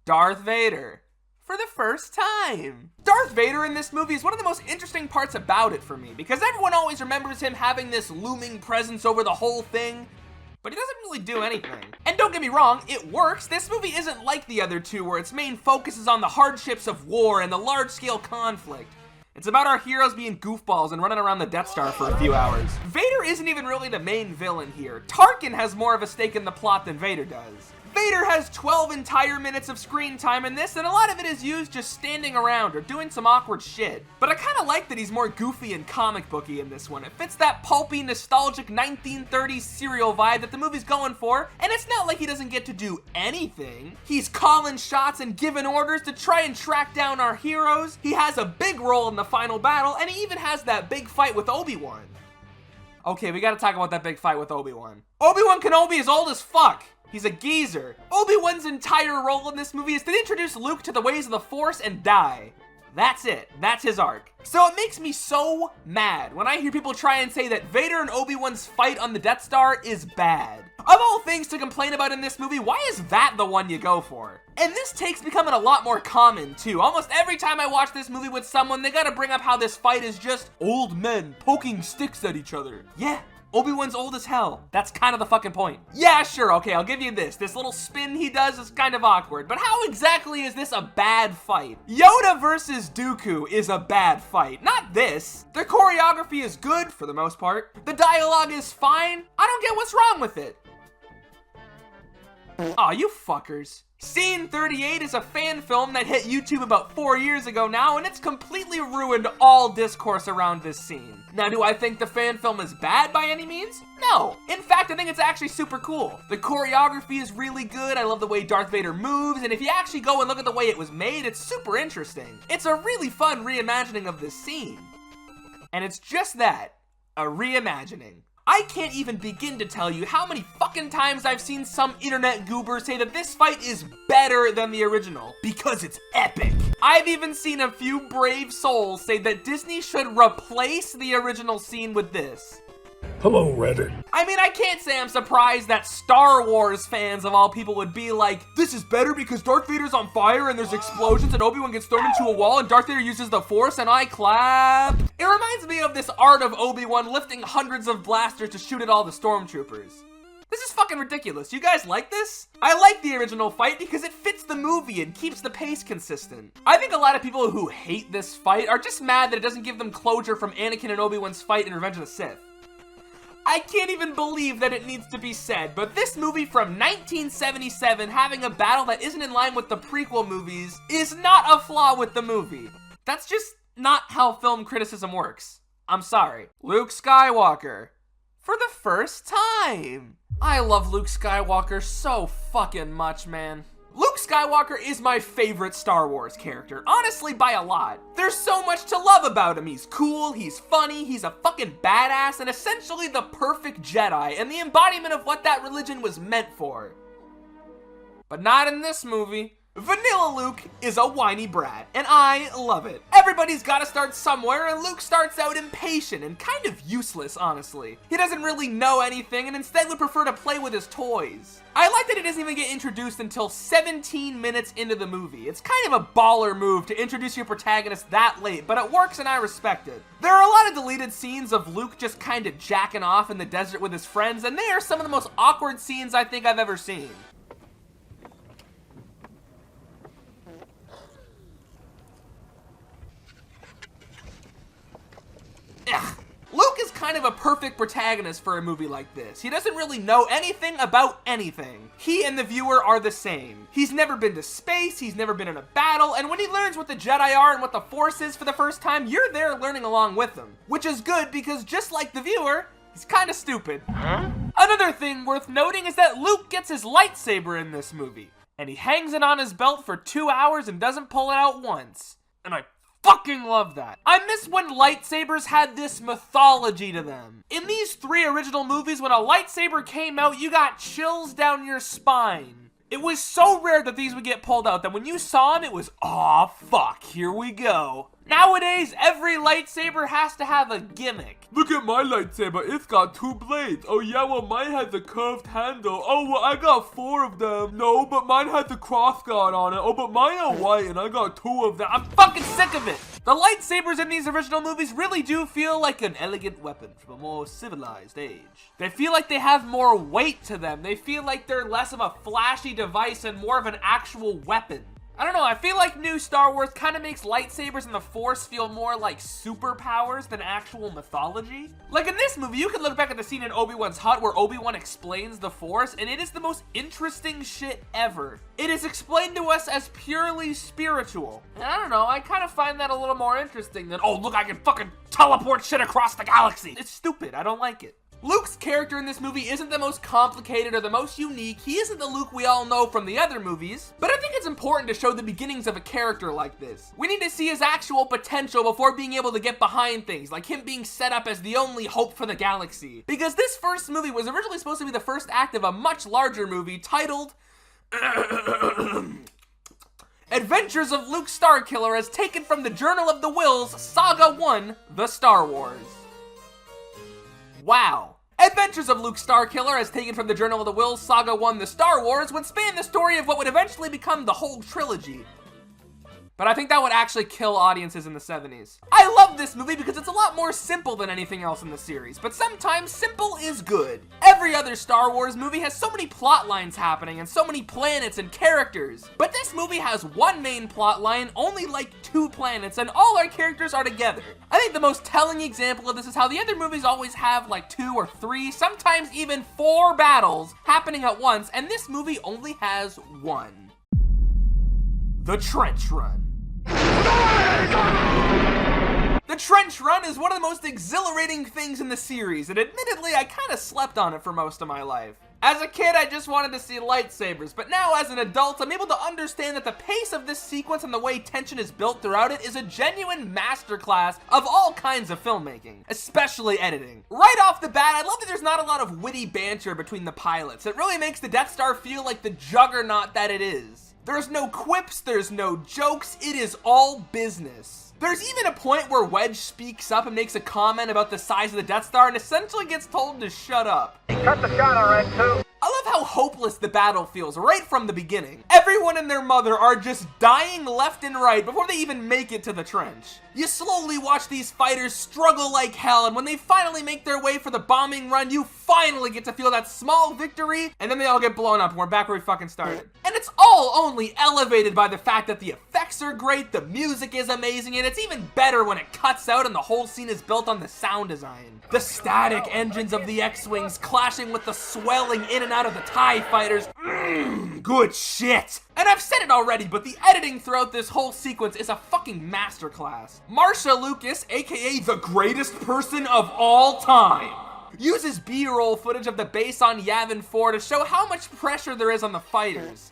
I: Darth Vader. For the first time. Darth Vader in this movie is one of the most interesting parts about it for me, because everyone always remembers him having this looming presence over the whole thing, but he doesn't really do anything. And don't get me wrong, it works. This movie isn't like the other two where its main focus is on the hardships of war and the large-scale conflict. It's about our heroes being goofballs and running around the Death Star for a few hours. Vader isn't even really the main villain here. Tarkin has more of a stake in the plot than Vader does. Vader has 12 entire minutes of screen time in this, and a lot of it is used just standing around or doing some awkward shit. But I kinda like that he's more goofy and comic booky in this one. It fits that pulpy, nostalgic 1930s serial vibe that the movie's going for, and it's not like he doesn't get to do anything. He's calling shots and giving orders to try and track down our heroes. He has a big role in the final battle, and he even has that big fight with Obi-Wan. Okay, we gotta talk about that big fight with Obi-Wan. Obi-Wan Kenobi is old as fuck. He's a geezer. Obi-Wan's entire role in this movie is to introduce Luke to the ways of the Force and die. That's it. That's his arc. So it makes me so mad when I hear people try and say that Vader and Obi-Wan's fight on the Death Star is bad. Of all things to complain about in this movie, why is that the one you go for? And this take's becoming a lot more common too. Almost every time I watch this movie with someone, they gotta bring up how this fight is just old men poking sticks at each other. Yeah. Obi-Wan's old as hell. That's kind of the fucking point. Yeah, sure, okay, I'll give you this. This little spin he does is kind of awkward, but how exactly is this a bad fight? Yoda versus Dooku is a bad fight, not this. The choreography is good, for the most part. The dialogue is fine. I don't get what's wrong with it. Aw, you fuckers. Scene 38 is a fan film that hit YouTube about 4 years ago now, and it's completely ruined all discourse around this scene. Now, do I think the fan film is bad by any means? No. In fact, I think it's actually super cool. The choreography is really good. I love the way Darth Vader moves, and if you actually go and look at the way it was made, it's super interesting. It's a really fun reimagining of this scene. And it's just that, a reimagining. I can't even begin to tell you how many fucking times I've seen some internet goober say that this fight is better than the original, because it's epic. I've even seen a few brave souls say that Disney should replace the original scene with this.
M: Hello, Reddit.
I: I mean, I can't say I'm surprised that Star Wars fans of all people would be like, this is better because Darth Vader's on fire and there's explosions and Obi-Wan gets thrown into a wall and Darth Vader uses the Force and I clap. It reminds me of this art of Obi-Wan lifting hundreds of blasters to shoot at all the stormtroopers. This is fucking ridiculous. You guys like this? I like the original fight because it fits the movie and keeps the pace consistent. I think a lot of people who hate this fight are just mad that it doesn't give them closure from Anakin and Obi-Wan's fight in Revenge of the Sith. I can't even believe that it needs to be said, but this movie from 1977 having a battle that isn't in line with the prequel movies is not a flaw with the movie. That's just not how film criticism works. I'm sorry. Luke Skywalker. For the first time. I love Luke Skywalker so fucking much, man. Luke Skywalker is my favorite Star Wars character, honestly by a lot. There's so much to love about him. He's cool, he's funny, he's a fucking badass, and essentially the perfect Jedi, and the embodiment of what that religion was meant for. But not in this movie. Vanilla Luke is a whiny brat, and I love it. Everybody's gotta start somewhere, and Luke starts out impatient and kind of useless, honestly. He doesn't really know anything, and instead would prefer to play with his toys. I like that he doesn't even get introduced until 17 minutes into the movie. It's kind of a baller move to introduce your protagonist that late, but it works and I respect it. There are a lot of deleted scenes of Luke just kind of jacking off in the desert with his friends, and they are some of the most awkward scenes I think I've ever seen. Ugh. Luke is kind of a perfect protagonist for a movie like this. He doesn't really know anything about anything. He and the viewer are the same. He's never been to space, he's never been in a battle, and when he learns what the Jedi are and what the Force is for the first time, you're there learning along with him. Which is good because just like the viewer, he's kind of stupid. Another thing worth noting is that Luke gets his lightsaber in this movie, and he hangs it on his belt for 2 hours and doesn't pull it out once. And I fucking love that. I miss when lightsabers had this mythology to them. In these 3 original movies, when a lightsaber came out, you got chills down your spine. It was so rare that these would get pulled out that when you saw them, it was, aw, fuck, here we go. Nowadays, every lightsaber has to have a gimmick.
M: Look at my lightsaber, it's got 2 blades. Oh yeah, well mine has a curved handle. Oh well, I got 4 of them. No, but mine has a cross guard on it. Oh, but mine are white and I got 2 of them.
I: I'm fucking sick of it. The lightsabers in these original movies really do feel like an elegant weapon from a more civilized age. They feel like they have more weight to them. They feel like they're less of a flashy device and more of an actual weapon. I don't know, I feel like new Star Wars kind of makes lightsabers and the Force feel more like superpowers than actual mythology. Like in this movie, you can look back at the scene in Obi-Wan's hut where Obi-Wan explains the Force, and it is the most interesting shit ever. It is explained to us as purely spiritual. And I don't know, I kind of find that a little more interesting than, oh look, I can fucking teleport shit across the galaxy. It's stupid, I don't like it. Luke's character in this movie isn't the most complicated or the most unique. He isn't the Luke we all know from the other movies, but I think it's important to show the beginnings of a character like this. We need to see his actual potential before being able to get behind things, like him being set up as the only hope for the galaxy. Because this first movie was originally supposed to be the first act of a much larger movie titled Adventures of Luke Starkiller as taken from the Journal of the Whills, Saga 1, The Star Wars. Wow. Adventures of Luke Starkiller as taken from the Journal of the Whills, Saga 1, The Star Wars would span the story of what would eventually become the whole trilogy. But I think that would actually kill audiences in the 70s. I love this movie because it's a lot more simple than anything else in the series, but sometimes simple is good. Every other Star Wars movie has so many plot lines happening and so many planets and characters, but this movie has one main plot line, only like 2 planets, and all our characters are together. I think the most telling example of this is how the other movies always have like 2 or 3, sometimes even 4 battles happening at once, and this movie only has 1. The Trench Run. The Trench Run is one of the most exhilarating things in the series, and admittedly, I kind of slept on it for most of my life. As a kid, I just wanted to see lightsabers, but now as an adult, I'm able to understand that the pace of this sequence and the way tension is built throughout it is a genuine masterclass of all kinds of filmmaking, especially editing. Right off the bat, I love that there's not a lot of witty banter between the pilots. It really makes the Death Star feel like the juggernaut that it is. There's no quips, there's no jokes, it is all business. There's even a point where Wedge speaks up and makes a comment about the size of the Death Star and essentially gets told to shut up.
D: Cut the shot all right, too.
I: I love how hopeless the battle feels right from the beginning. Everyone and their mother are just dying left and right before they even make it to the trench. You slowly watch these fighters struggle like hell, and when they finally make their way for the bombing run, you finally get to feel that small victory, and then they all get blown up and we're back where we fucking started. And it's all only elevated by the fact that the effects are great, the music is amazing, and it's even better when it cuts out and the whole scene is built on the sound design. The static engines of the X-Wings clashing with the swelling in and out of the TIE fighters. Good shit. And I've said it already, but the editing throughout this whole sequence is a fucking masterclass. Marsha Lucas, aka the greatest person of all time, uses B-roll footage of the base on Yavin 4 to show how much pressure there is on the fighters.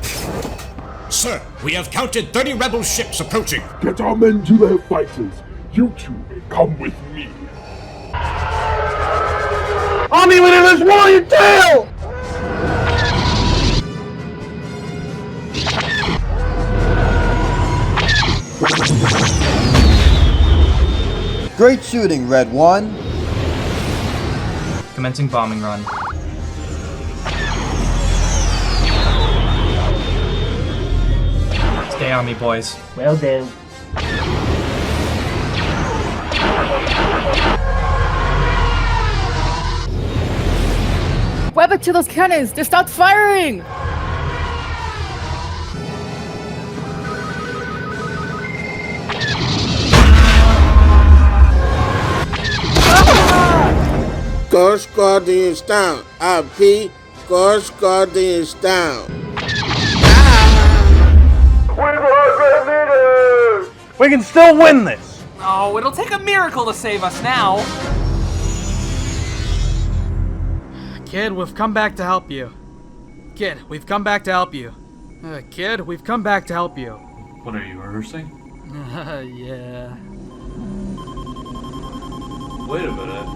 B: sir. We have counted 30 rebel ships approaching.
G: Get our men to their fighters. You two, come with me.
C: Army leader, there's war on your tail!
X: Great shooting, Red 1.
S: Commencing bombing run. Stay on me, boys.
Y: Well done.
T: Weapon to those cannons! They stopped firing!
P: Ghost Guardian is down. RP, Ghost Guardian is down.
V: We can still win this!
I: Oh, it'll take a miracle to save us now.
N: Kid, we've come back to help you. Kid, we've come back to help you. Kid, we've come back to help you.
O: What are you rehearsing?
N: Yeah.
O: Wait a minute.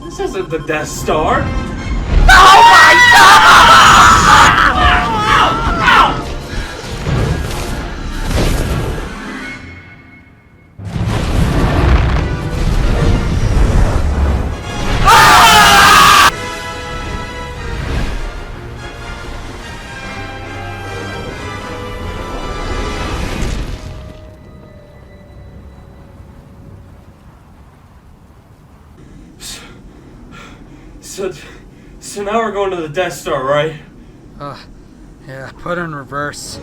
O: This isn't the Death Star.
C: Oh my God!
O: So now we're going to the Death Star, right?
N: Yeah, put her in reverse.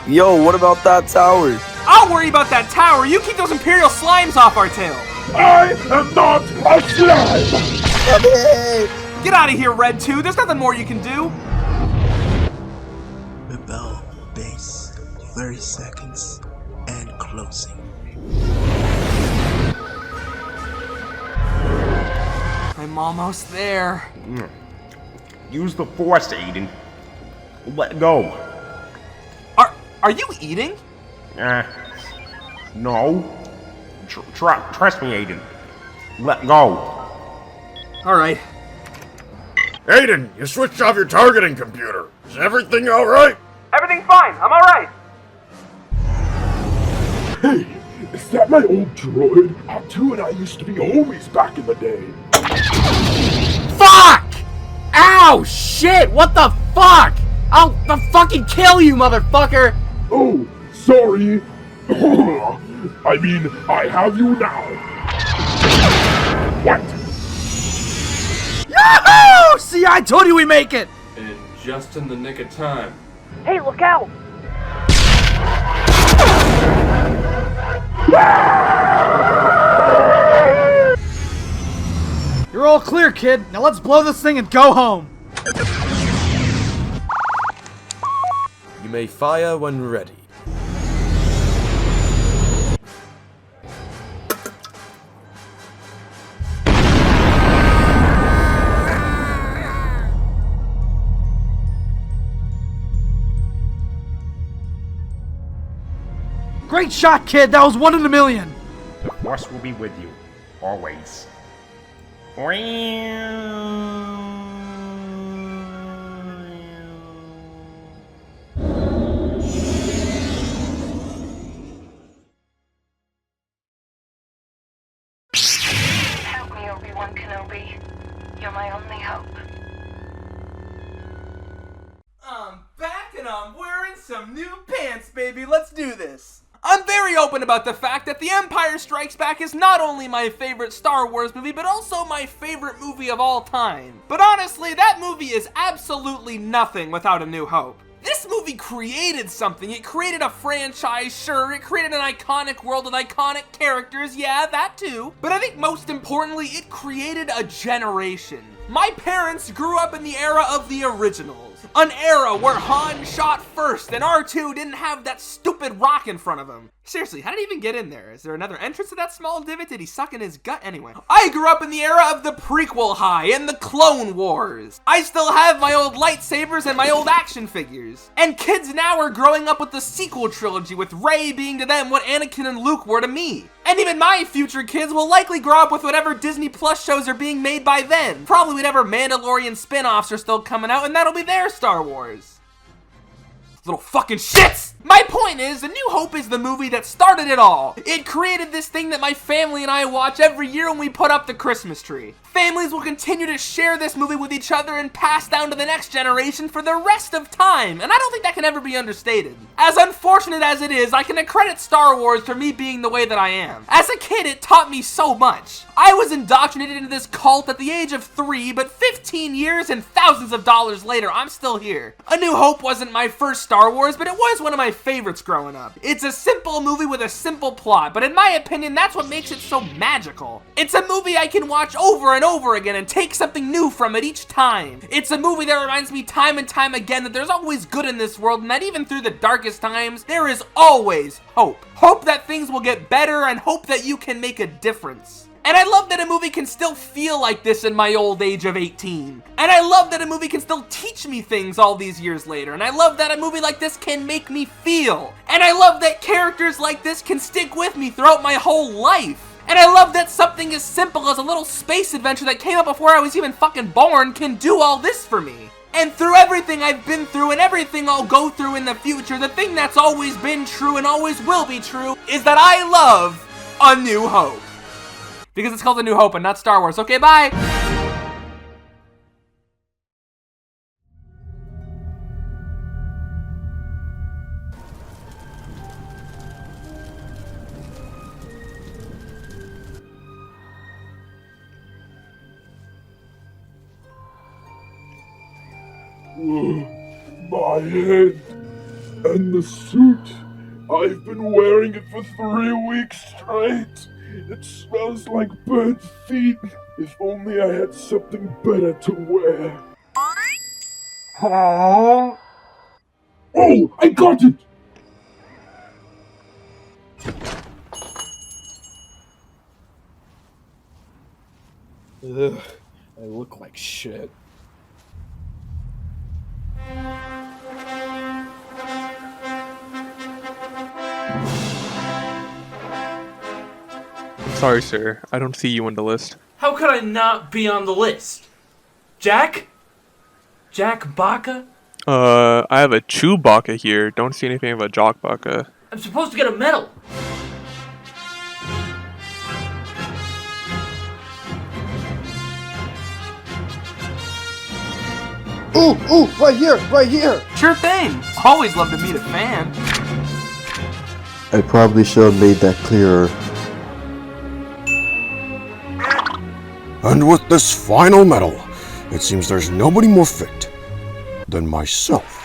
R: Yo, what about that tower?
I: I'll worry about that tower. You keep those Imperial slimes off our tail.
G: I am not a slime!
I: Get out of here, Red 2. There's nothing more you can do.
U: Rebel base, 30 seconds, and closing.
I: I'm almost there.
Z: Use the Force, Aiden. Let go.
I: Are you eating?
Z: No. Trust me, Aiden. Let go.
I: Alright.
K: Aiden, you switched off your targeting computer. Is everything alright?
I: Everything's fine. I'm alright.
G: Hey, is that my old droid? R2 and I used to be homies back in the day.
C: Fuck! Ow! Shit! What the fuck? I'll fucking kill you, motherfucker!
G: Oh, sorry. I mean, I have you now. What?
N: Yahoo! See, I told you we make it!
O: And just in the nick of time.
T: Hey, look out!
N: You're all clear, kid. Now let's blow this thing and go home.
H: You may fire when ready.
N: Great shot, kid. That was 1 in a million.
Z: The Force will be with you. Always.
Q: Help me, Obi-Wan Kenobi. You're my only hope.
I: I'm back and I'm wearing some new pants, baby. Let's do this. I'm very open about the fact that The Empire Strikes Back is not only my favorite Star Wars movie, but also my favorite movie of all time. But honestly, that movie is absolutely nothing without A New Hope. This movie created something. It created a franchise, sure. It created an iconic world with iconic characters, yeah, that too. But I think most importantly, it created a generation. My parents grew up in the era of the originals. An era where Han shot first and R2 didn't have that stupid rock in front of him. Seriously, how did he even get in there? Is there another entrance to that small divot? Did he suck in his gut? Anyway, I grew up in the era of the prequel high and the Clone Wars. I still have my old lightsabers and my old action figures. And kids now are growing up with the sequel trilogy, with Rey being to them what Anakin and Luke were to me. And even my future kids will likely grow up with whatever Disney Plus shows are being made by then. Probably whatever Mandalorian spin-offs are still coming out, and that'll be their Star Wars. Little fucking shits! My point is, A New Hope is the movie that started it all. It created this thing that my family and I watch every year when we put up the Christmas tree. Families will continue to share this movie with each other and pass down to the next generation for the rest of time, and I don't think that can ever be understated. As unfortunate as it is, I can accredit Star Wars for me being the way that I am. As a kid, it taught me so much. I was indoctrinated into this cult at the age of 3, but 15 years and thousands of dollars later, I'm still here. A New Hope wasn't my first Star Wars, but it was one of my favorites growing up. It's a simple movie with a simple plot, but in my opinion, that's what makes it so magical. It's a movie I can watch over and over again and take something new from it each time. It's a movie that reminds me time and time again that there's always good in this world, and that even through the darkest times, there is always hope. Hope that things will get better, and hope that you can make a difference. And I love that a movie can still feel like this in my old age of 18. And I love that a movie can still teach me things all these years later. And I love that a movie like this can make me feel. And I love that characters like this can stick with me throughout my whole life. And I love that something as simple as a little space adventure that came up before I was even fucking born can do all this for me. And through everything I've been through and everything I'll go through in the future, the thing that's always been true and always will be true is that I love A New Hope. Because it's called A New Hope and not Star Wars. Okay, bye!
G: My head and the suit. I've been wearing it for 3 weeks straight. It smells like burnt feet. If only I had something better to wear. Oh, I got it!
A: Ugh, I look like shit.
E: Sorry, sir. I don't see you on the list.
O: How could I not be on the list? Jack? Jack Baca?
E: I have a Chewbacca here. Don't see anything of a Jock Baca.
O: I'm supposed to get a medal.
X: Ooh, right here!
I: Sure thing. Always love to meet a fan.
X: I probably should have made that clearer.
K: And with this final medal, it seems there's nobody more fit than myself.